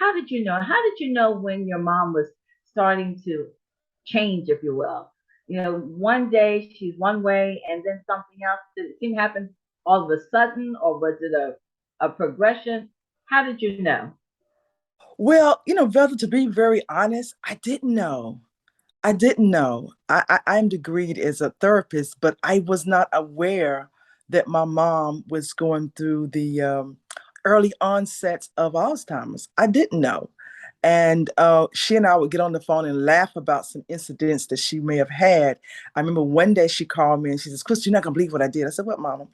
how did you know? How did you know when your mom was starting to change, if you will? One day she's one way and then something else. Did it seem to happen all of a sudden, or was it a progression? How did you know? Well, Velda, to be very honest, I didn't know. I didn't know. I'm degreed as a therapist, but I was not aware that my mom was going through the early onsets of Alzheimer's. I didn't know. And she and I would get on the phone and laugh about some incidents that she may have had. I remember one day she called me and she says, "Chris, you're not gonna believe what I did." I said, "What, Mama?"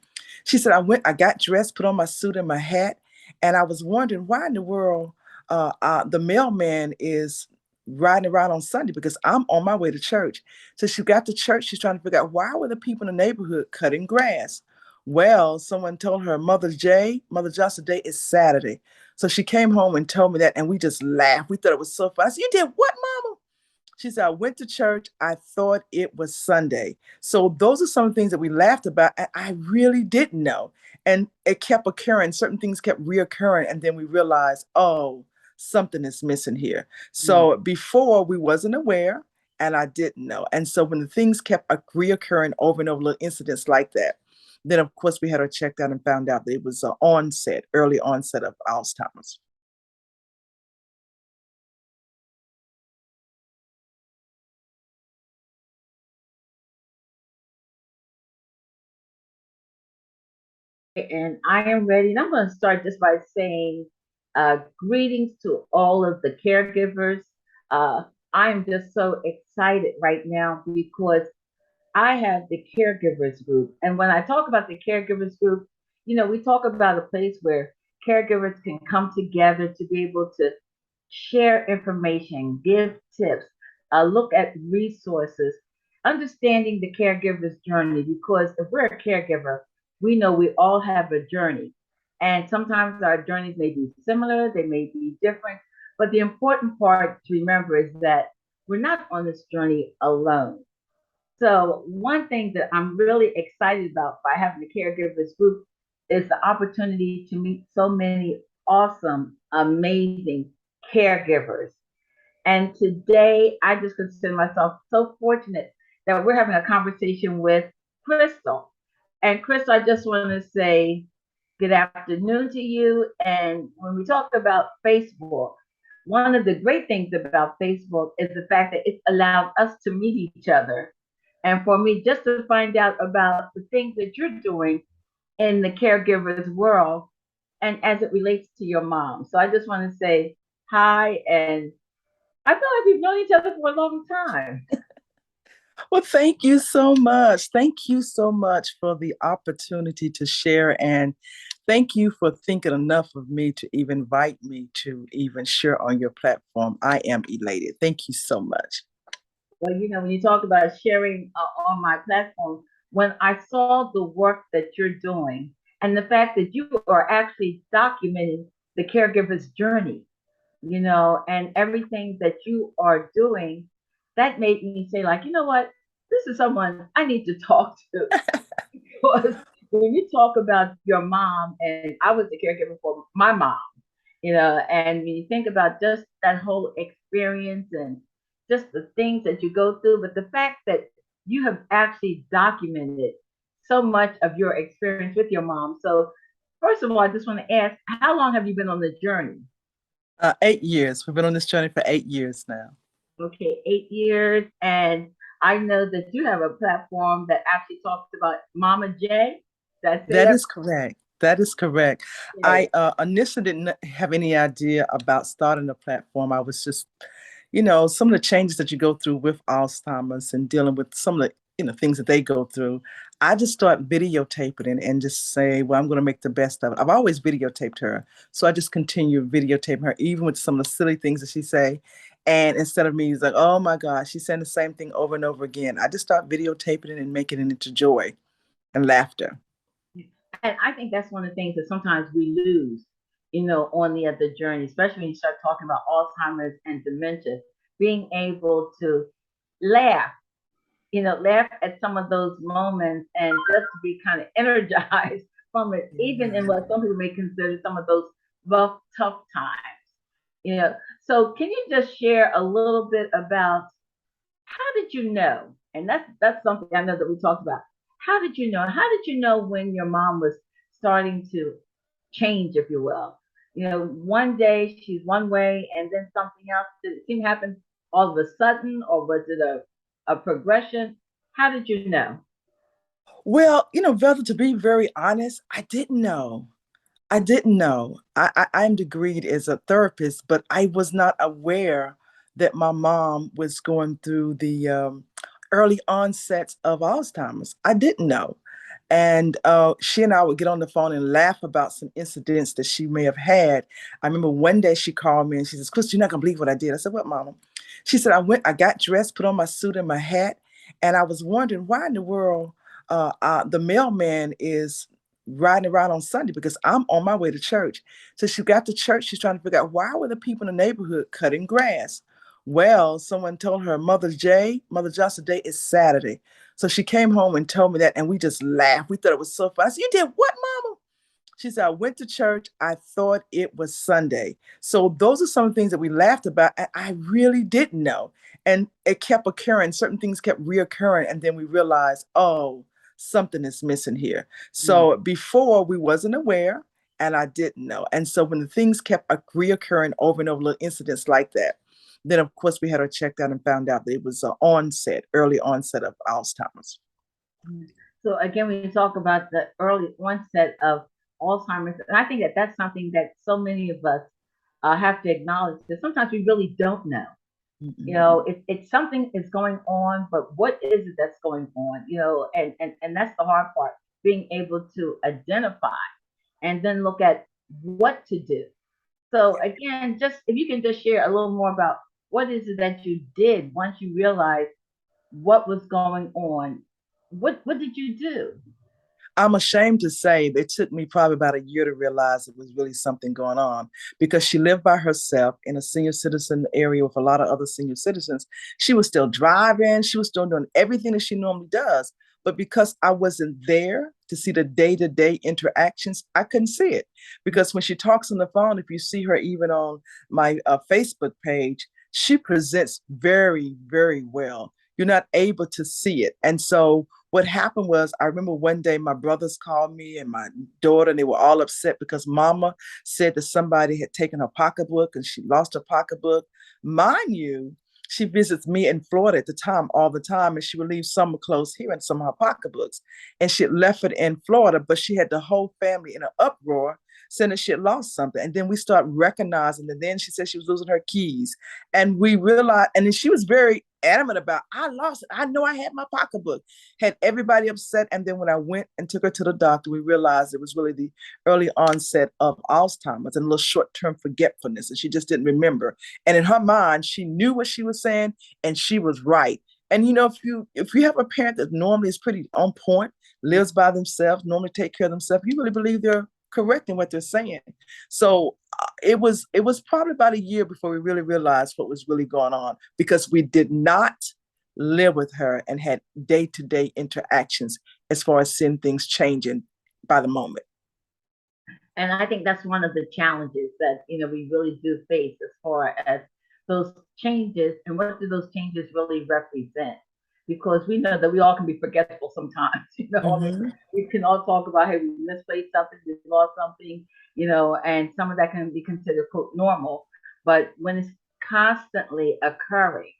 She said, I got dressed, put on my suit and my hat, and I was wondering why in the world the mailman is riding around on Sunday because I'm on my way to church." So she got to church, she's trying to figure out why were the people in the neighborhood cutting grass. Well, someone told her Mother Johnson Day is Saturday. So she came home and told me that, and we just laughed. We thought it was so fun. I said, "You did what, Mama?" She said, "I went to church. I thought it was Sunday." So those are some of the things that we laughed about. And I really didn't know. And it kept occurring. Certain things kept reoccurring. And then we realized, oh, something is missing here. Mm. So before we wasn't aware and I didn't know. And so when the things kept reoccurring over and over, little incidents like that, then of course we had her checked out and found out that it was an early onset of Alzheimer's. And I am ready. And I'm going to start just by saying greetings to all of the caregivers. Uh, I am just so excited right now because I have the caregivers group. And when I talk about the caregivers group, we talk about a place where caregivers can come together to be able to share information, give tips, look at resources, understanding the caregiver's journey. Because if we're a caregiver, we know we all have a journey. And sometimes our journeys may be similar, they may be different. But the important part to remember is that we're not on this journey alone. So, one thing that I'm really excited about by having the caregivers group is the opportunity to meet so many awesome, amazing caregivers. And today, I just consider myself so fortunate that we're having a conversation with Crystal. And Crystal, I just want to say good afternoon to you. And when we talk about Facebook, one of the great things about Facebook is the fact that it's allowed us to meet each other. And for me, just to find out about the things that you're doing in the caregivers world and as it relates to your mom. So I just want to say hi, and I feel like we've known each other for a long time. Well, thank you so much. Thank you so much for the opportunity to share. And thank you for thinking enough of me to even invite me to even share on your platform. I am elated. Thank you so much. Well, when you talk about sharing on my platform, when I saw the work that you're doing and the fact that you are actually documenting the caregiver's journey, and everything that you are doing, that made me say, like, you know what? This is someone I need to talk to. Because when you talk about your mom, and I was the caregiver for my mom, and when you think about just that whole experience and just the things that you go through, but the fact that you have actually documented so much of your experience with your mom. So, first of all, I just want to ask, how long have you been on the journey? 8 years. We've been on this journey for 8 years now. Okay, 8 years. And I know that you have a platform that actually talks about Mama J. Did I say That that is correct. That is correct. I right? initially didn't have any idea about starting a platform. I was just, some of the changes that you go through with Alzheimer's and dealing with some of the, things that they go through. I just start videotaping it and just say, well, I'm going to make the best of it. I've always videotaped her. So I just continue videotaping her, even with some of the silly things that she say. And instead of me, it's like, oh my gosh, she's saying the same thing over and over again. I just start videotaping it and making it into joy and laughter. And I think that's one of the things that sometimes we lose, on the other journey, especially when you start talking about Alzheimer's and dementia, being able to laugh, laugh at some of those moments and just to be kind of energized from it, even in what some people may consider some of those rough, tough times. you know. So can you just share a little bit about how did you know? And that's something I know that we talked about. How did you know? How did you know when your mom was starting to change, if you will? You know, one day she's one way and then something else. Did it seem to happen all of a sudden, or was it a progression? How did you know? Well, Velda, to be very honest, I didn't know. I didn't know. I'm degreed as a therapist, but I was not aware that my mom was going through the early onsets of Alzheimer's. I didn't know. And she and I would get on the phone and laugh about some incidents that she may have had. I remember one day she called me and she says, "Chris, you're not gonna believe what I did." I said, "What, Mama?" She said, I got dressed, put on my suit and my hat, and I was wondering why in the world the mailman is riding around on Sunday because I'm on my way to church." So she got to church. She's trying to figure out why were the people in the neighborhood cutting grass. Well, someone told her Mother Johnson Day is Saturday. So she came home and told me that, and we just laughed. We thought it was so fun. I said, "You did what, Mama?" She said, "I went to church. I thought it was Sunday." So those are some of the things that we laughed about. And I really didn't know. And it kept occurring. Certain things kept reoccurring. And then we realized, oh, something is missing here. Mm. So before we wasn't aware and I didn't know. And so when the things kept reoccurring over and over, little incidents like that, then of course we had her checked out and found out that it was an early onset of Alzheimer's. Mm. So again, we talk about the early onset of Alzheimer's, and I think that that's something that so many of us have to acknowledge that sometimes we really don't know. You Mm-mm. know, it's something is going on, but what is it that's going on? You know, and that's the hard part, being able to identify and then look at what to do. So again, just if you can just share a little more about what is it that you did once you realized what was going on. What did you do? I'm ashamed to say it took me probably about a year to realize it was really something going on because she lived by herself in a senior citizen area with a lot of other senior citizens. She was still driving, she was still doing everything that she normally does. But because I wasn't there to see the day to day interactions, I couldn't see it. Because when she talks on the phone, if you see her even on my Facebook page, she presents very, very well. You're not able to see it. And so what happened was I remember one day my brothers called me and my daughter, and they were all upset because Mama said that somebody had taken her pocketbook and she lost her pocketbook. Mind you, she visits me in Florida at the time all the time, and she would leave some clothes here and some of her pocketbooks. And she had left it in Florida, but she had the whole family in an uproar saying that she had lost something. And then we start recognizing, and then she said she was losing her keys. And we realized, and then she was very adamant about, I lost it. I know I had my pocketbook. Had everybody upset. And then when I went and took her to the doctor, we realized it was really the early onset of Alzheimer's and a little short-term forgetfulness. And she just didn't remember. And in her mind, she knew what she was saying and she was right. And if you have a parent that normally is pretty on point, lives by themselves, normally take care of themselves, you really believe they're correct in what they're saying. So it was probably about a year before we really realized what was really going on because we did not live with her and had day-to-day interactions as far as seeing things changing by the moment. And I think that's one of the challenges that we really do face as far as those changes and what do those changes really represent? Because we know that we all can be forgetful sometimes. I mean, Mm-hmm. we can all talk about, hey, we misplaced something, we lost something, and some of that can be considered quote normal. But when it's constantly occurring,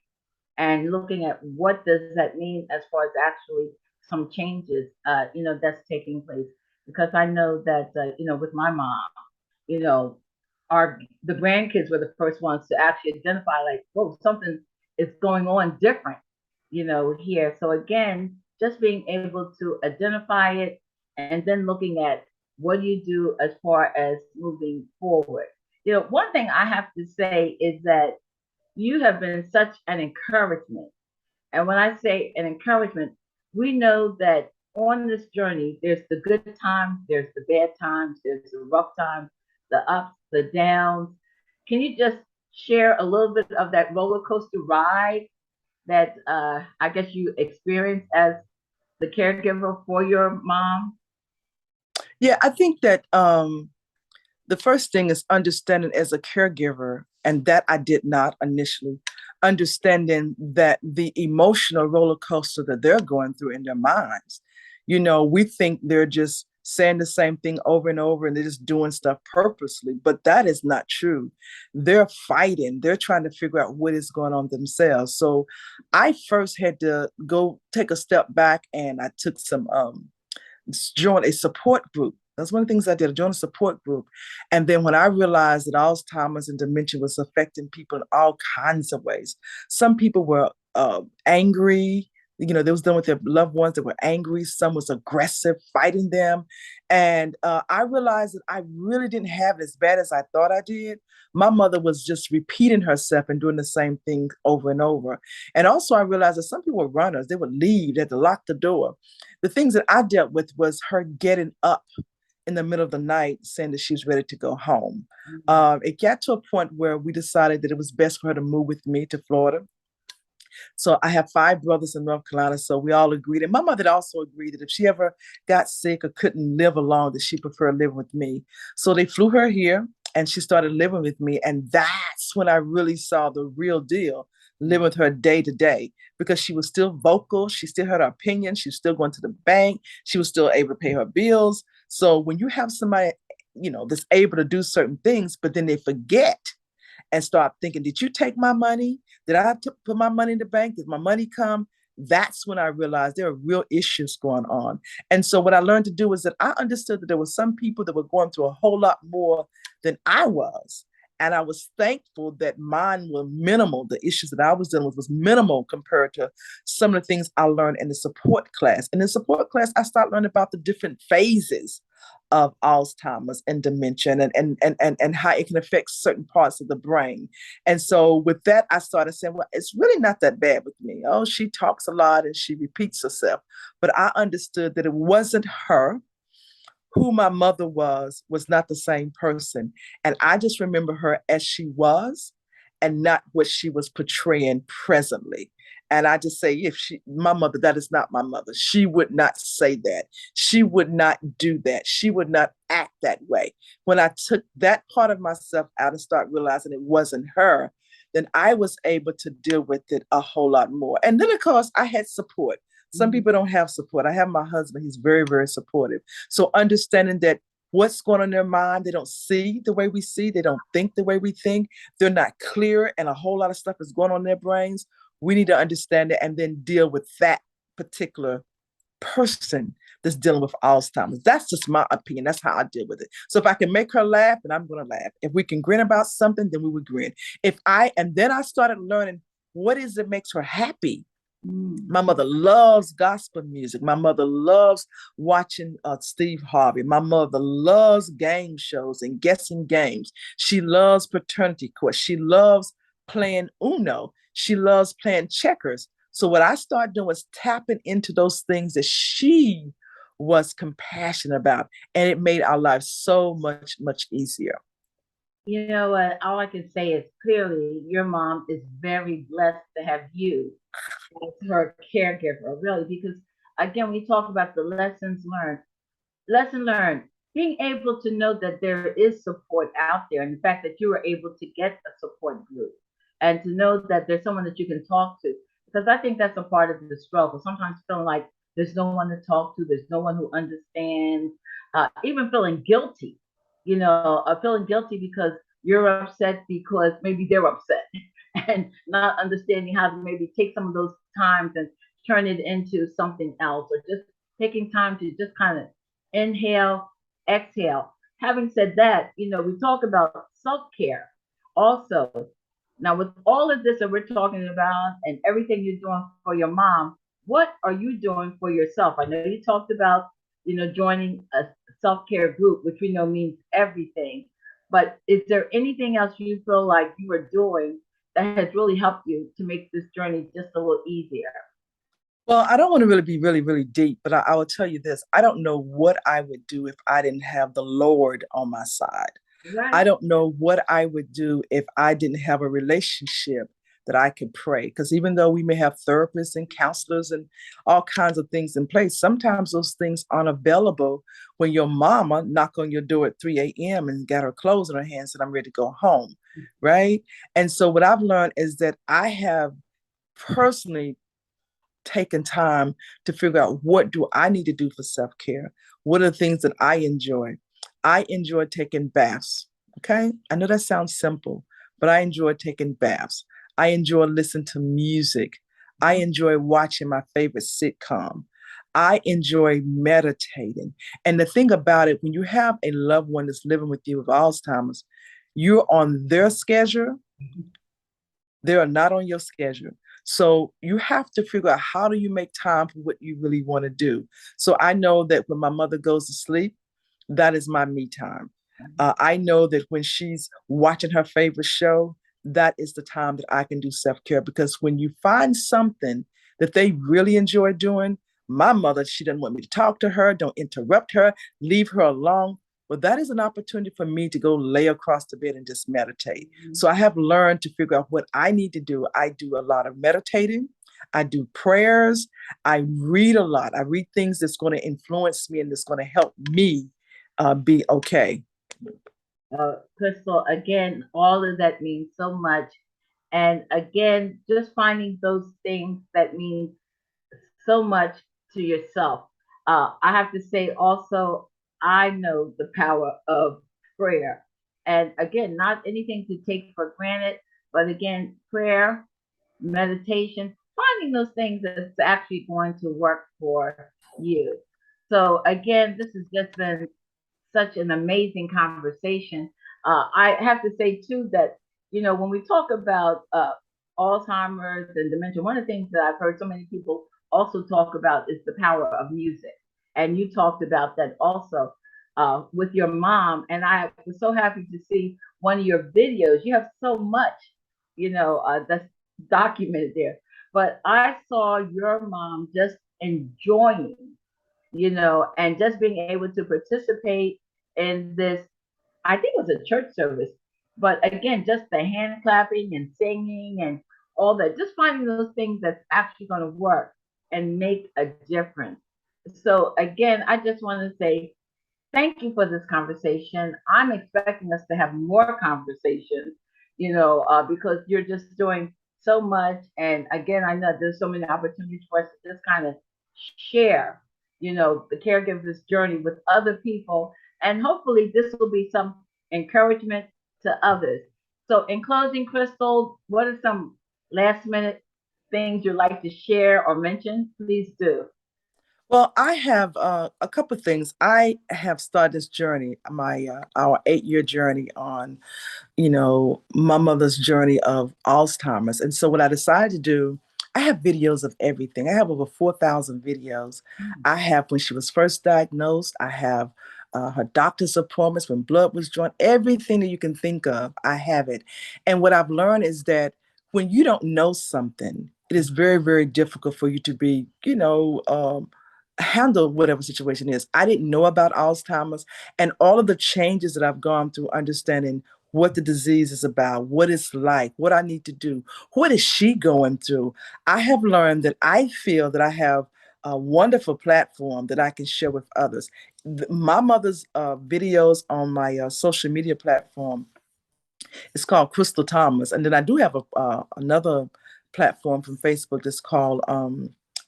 and looking at what does that mean as far as actually some changes, that's taking place. Because I know that, with my mom, you know, the grandkids were the first ones to actually identify, like, whoa, something is going on different, here. So again, just being able to identify it and then looking at what do you do as far as moving forward. One thing I have to say is that you have been such an encouragement. And when I say an encouragement, we know that on this journey, there's the good times, there's the bad times, there's the rough times, the ups, the downs. Can you just share a little bit of that roller coaster ride that I guess you experienced as the caregiver for your mom? Yeah, I think that the first thing is understanding as a caregiver. And that I did not initially, understanding that the emotional roller coaster that they're going through in their minds. We think they're just saying the same thing over and over and they're just doing stuff purposely, but that is not true. They're fighting, they're trying to figure out what is going on themselves. So I first had to go take a step back, and I took some join a support group. That's one of the things I did. I joined a support group. And then when I realized that Alzheimer's and dementia was affecting people in all kinds of ways, some people were angry. They was done with their loved ones that were angry. Some was aggressive, fighting them. And I realized that I really didn't have it as bad as I thought I did. My mother was just repeating herself and doing the same thing over and over. And also I realized that some people were runners. They would leave, they had to lock the door. The things that I dealt with was her getting up in the middle of the night saying that she was ready to go home. It got to a point where we decided that it was best for her to move with me to Florida. So I have 5 brothers in North Carolina. So we all agreed. And my mother also agreed that if she ever got sick or couldn't live alone, that she preferred living with me. So they flew her here and she started living with me. And that's when I really saw the real deal, living with her day to day, because she was still vocal. She still had her opinion. She was still going to the bank. She was still able to pay her bills. So when you have somebody, that's able to do certain things, but then they forget and start thinking, did you take my money? Did I put my money in the bank? Did my money come? That's when I realized there are real issues going on. And so what I learned to do is that I understood that there were some people that were going through a whole lot more than I was. And I was thankful that mine were minimal. The issues that I was dealing with was minimal compared to some of the things I learned in the support class. In the support class, I started learning about the different phases of Alzheimer's and dementia, and how it can affect certain parts of the brain. And so with that, I started saying, well, it's really not that bad with me. Oh, she talks a lot and she repeats herself. But I understood that it wasn't her. Who my mother was not the same person. And I just remember her as she was and not what she was portraying presently. And I just say, if my mother, that is not my mother. She would not say that. She would not do that. She would not act that way. When I took that part of myself out and start realizing it wasn't her, then I was able to deal with it a whole lot more. And then, of course, I had support. Some people don't have support. I have my husband. He's very, very supportive. So understanding that what's going on in their mind, they don't see the way we see. They don't think the way we think. They're not clear, and a whole lot of stuff is going on in their brains. We need to understand it and then deal with that particular person that's dealing with Alzheimer's. That's just my opinion. That's how I deal with it. So if I can make her laugh, then I'm going to laugh. If we can grin about something, then we would grin. And then I started learning what is it makes her happy. My mother loves gospel music. My mother loves watching Steve Harvey. My mother loves game shows and guessing games. She loves paternity court. She loves playing Uno. She loves playing checkers. So what I started doing was tapping into those things that she was compassionate about. And it made our lives so much, much easier. You know what? All I can say is clearly your mom is very blessed to have you as her caregiver, really, because again, we talk about the lessons learned. Lesson learned, being able to know that there is support out there, and the fact that you were able to get a support group and to know that there's someone that you can talk to. Because I think that's a part of the struggle. Sometimes feeling like there's no one to talk to, there's no one who understands, even feeling guilty, feeling guilty because you're upset because maybe they're upset and not understanding how to maybe take some of those times and turn it into something else, or just taking time to just kind of inhale, exhale. Having said that, we talk about self-care also. Now, with all of this that we're talking about and everything you're doing for your mom, what are you doing for yourself? I know you talked about, joining a self-care group, which we know means everything. But is there anything else you feel like you are doing that has really helped you to make this journey just a little easier? Well, I don't want to really be really, really deep, but I will tell you this. I don't know what I would do if I didn't have the Lord on my side. I Right. don't know what I would do if I didn't have a relationship that I could pray. Because even though we may have therapists and counselors and all kinds of things in place, sometimes those things aren't available when your mama knock on your door at 3 a.m. and got her clothes in her hands and I'm ready to go home, right? And so what I've learned is that I have personally taken time to figure out what do I need to do for self-care. What are the things that I enjoy? I enjoy taking baths. Okay. I know that sounds simple, but I enjoy taking baths. I enjoy listening to music. I enjoy watching my favorite sitcom. I enjoy meditating. And the thing about it, when you have a loved one that's living with you with Alzheimer's, you're on their schedule. They are not on your schedule. So you have to figure out how do you make time for what you really want to do. So I know that when my mother goes to sleep, that is my me time. I know that when she's watching her favorite show, that is the time that I can do self care. Because when you find something that they really enjoy doing, my mother, she doesn't want me to talk to her, don't interrupt her, leave her alone. Well, that is an opportunity for me to go lay across the bed and just meditate. So I have learned to figure out what I need to do. I do a lot of meditating. I do prayers. I read a lot. I read things that's going to influence me and that's going to help me be okay. Crystal, again, all of that means so much. And again, just finding those things that mean so much to yourself. I have to say also, I know the power of prayer. And again, not anything to take for granted, but again, prayer, meditation, finding those things that's actually going to work for you. So again, this has just been such an amazing conversation. I have to say too that when we talk about Alzheimer's and dementia, one of the things that I've heard so many people also talk about is the power of music, and you talked about that also with your mom. And I was so happy to see one of your videos. You have so much, that's documented there. But I saw your mom just enjoying and just being able to participate in this, I think it was a church service, but again, just the hand clapping and singing and all that, just finding those things that's actually going to work and make a difference. So again, I just want to say thank you for this conversation. I'm expecting us to have more conversations, because you're just doing so much. And again, I know there's so many opportunities for us to just kind of share, the caregiver's journey with other people. And hopefully this will be some encouragement to others. So in closing, Crystal, what are some last minute things you'd like to share or mention? Please do. Well, I have a couple of things. I have started this journey, my our 8 year journey on my mother's journey of Alzheimer's. And so what I decided to do, I have videos of everything. I have over 4,000 videos. I have when she was first diagnosed. I have her doctor's appointments, when blood was drawn, everything that you can think of, I have it. And what I've learned is that when you don't know something, it is very, very difficult for you to be, handle whatever situation is. I didn't know about Alzheimer's and all of the changes that I've gone through understanding what the disease is about, what it's like, what I need to do, what is she going through. I have learned that I feel that I have a wonderful platform that I can share with others. My mother's videos on my social media platform, it's called Crystal Thomas. And then I do have another platform from Facebook that's called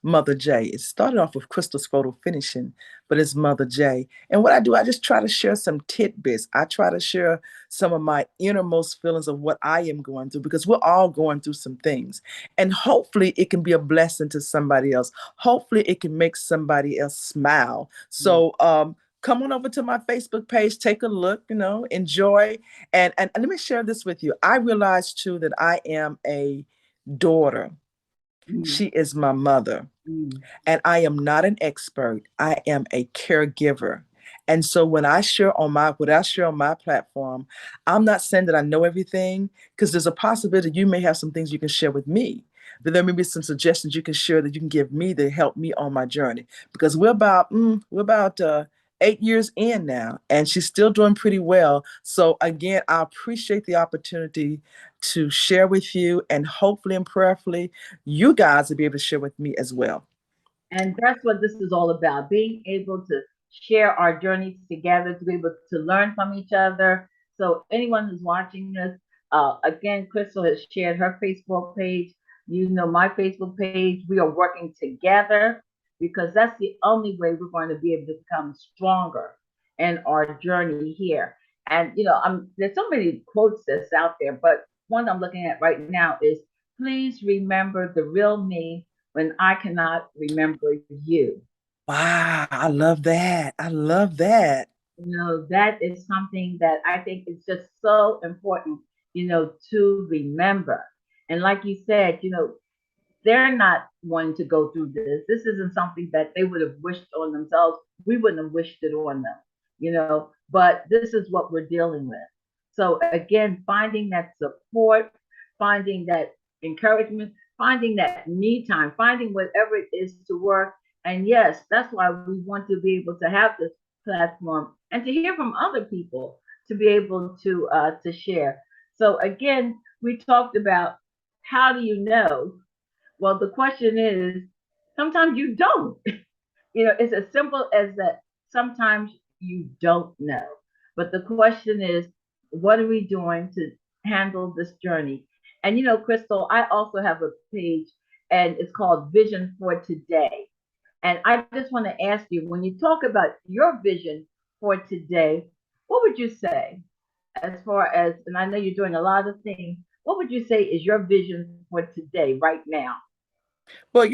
Mother J. It started off with Crystal's photo finishing, but it's Mother J. And what I do, I just try to share some tidbits. I try to share some of my innermost feelings of what I am going through, because we're all going through some things. And hopefully it can be a blessing to somebody else. Hopefully it can make somebody else smile. So come on over to my Facebook page, take a look, enjoy. And let me share this with you. I realized too that I am a daughter. She is my mother. And I am not an expert. I am a caregiver. And so when I share on my platform, I'm not saying that I know everything, because there's a possibility you may have some things you can share with me. But there may be some suggestions you can share that you can give me to help me on my journey. Because we're about 8 years in now, and she's still doing pretty well. So again, I appreciate the opportunity to share with you, and hopefully and prayerfully, you guys will be able to share with me as well. And that's what this is all about, being able to share our journeys together, to be able to learn from each other. So, anyone who's watching this, again, Crystal has shared her Facebook page. You know, my Facebook page. We are working together because that's the only way we're going to be able to become stronger in our journey here. And, you know, there's so many quotes that's out there, but one I'm looking at right now is please remember the real me when I cannot remember you. Wow, I love that. I love that. You know, that is something that I think is just so important, you know, to remember. And like you said, you know, they're not wanting to go through this. This isn't something that they would have wished on themselves. We wouldn't have wished it on them, you know, but this is what we're dealing with. So again, finding that support, finding that encouragement, finding that me time, finding whatever it is to work. And yes, that's why we want to be able to have this platform and to hear from other people to be able to share. So again, we talked about how do you know, well, the question is, sometimes you don't. You know, it's as simple as that. Sometimes you don't know. But the question is, what are we doing to handle this journey? And, you know, Crystal, I also have a page and it's called Vision for Today. And I just want to ask you, when you talk about your vision for today, what would you say as far as, and I know you're doing a lot of things, what would you say is your vision for today, right now? Well,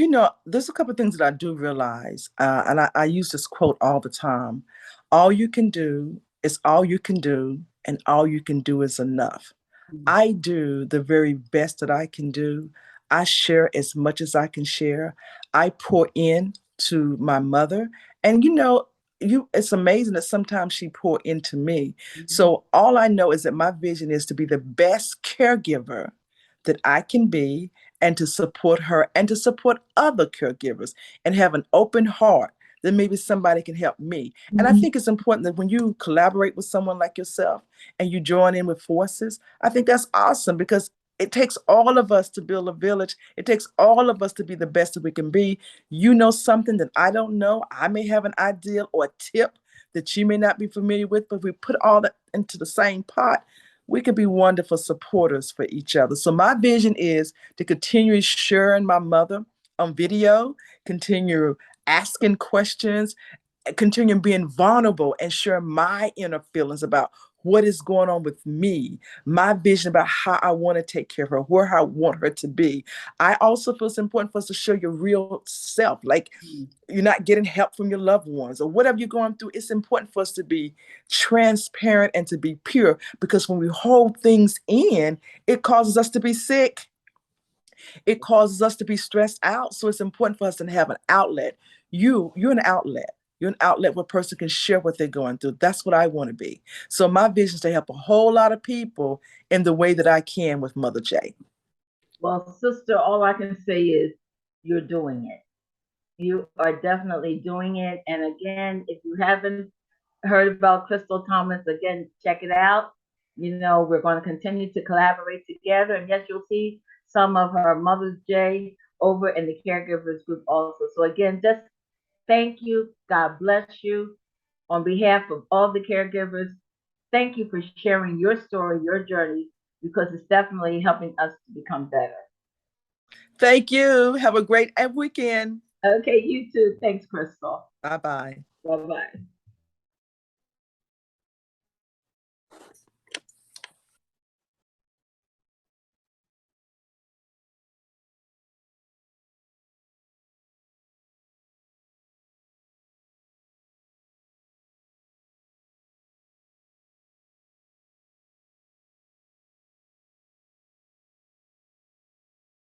there's a couple of things that I do realize, and I use this quote all the time. All you can do is all you can do, and all you can do is enough. Mm-hmm. I do the very best that I can do. I share as much as I can share. I pour in to my mother. And it's amazing that sometimes she pour into me. Mm-hmm. So all I know is that my vision is to be the best caregiver that I can be, and to support her and to support other caregivers, and have an open heart that maybe somebody can help me. And I Mm-hmm. think it's important that when you collaborate with someone like yourself and you join in with forces, I think that's awesome, because it takes all of us to build a village. It takes all of us to be the best that we can be. You know something that I don't know. I may have an idea or a tip that you may not be familiar with, but if we put all that into the same pot, we could be wonderful supporters for each other. So my vision is to continue sharing my mother on video, continue asking questions, continue being vulnerable and share my inner feelings about what is going on with me, my vision about how I want to take care of her, where I want her to be. I also feel it's important for us to show your real self. Like, you're not getting help from your loved ones or whatever you're going through. It's important for us to be transparent and to be pure, because when we hold things in, it causes us to be sick. It causes us to be stressed out. So it's important for us to have an outlet. You're an outlet. You're an outlet where a person can share what they're going through. That's what I want to be. So my vision is to help a whole lot of people in the way that I can with Mother J. Well, sister, all I can say is you're doing it. You are definitely doing it. And again, if you haven't heard about Crystal Thomas, again, check it out. You know, we're going to continue to collaborate together. And yes, you'll see some of her Mother's Day over in the Caregivers group also. So again, just thank you. God bless you. On behalf of all the caregivers, thank you for sharing your story, your journey, because it's definitely helping us to become better. Thank you. Have a great weekend. Okay, you too. Thanks, Crystal. Bye bye. Bye bye.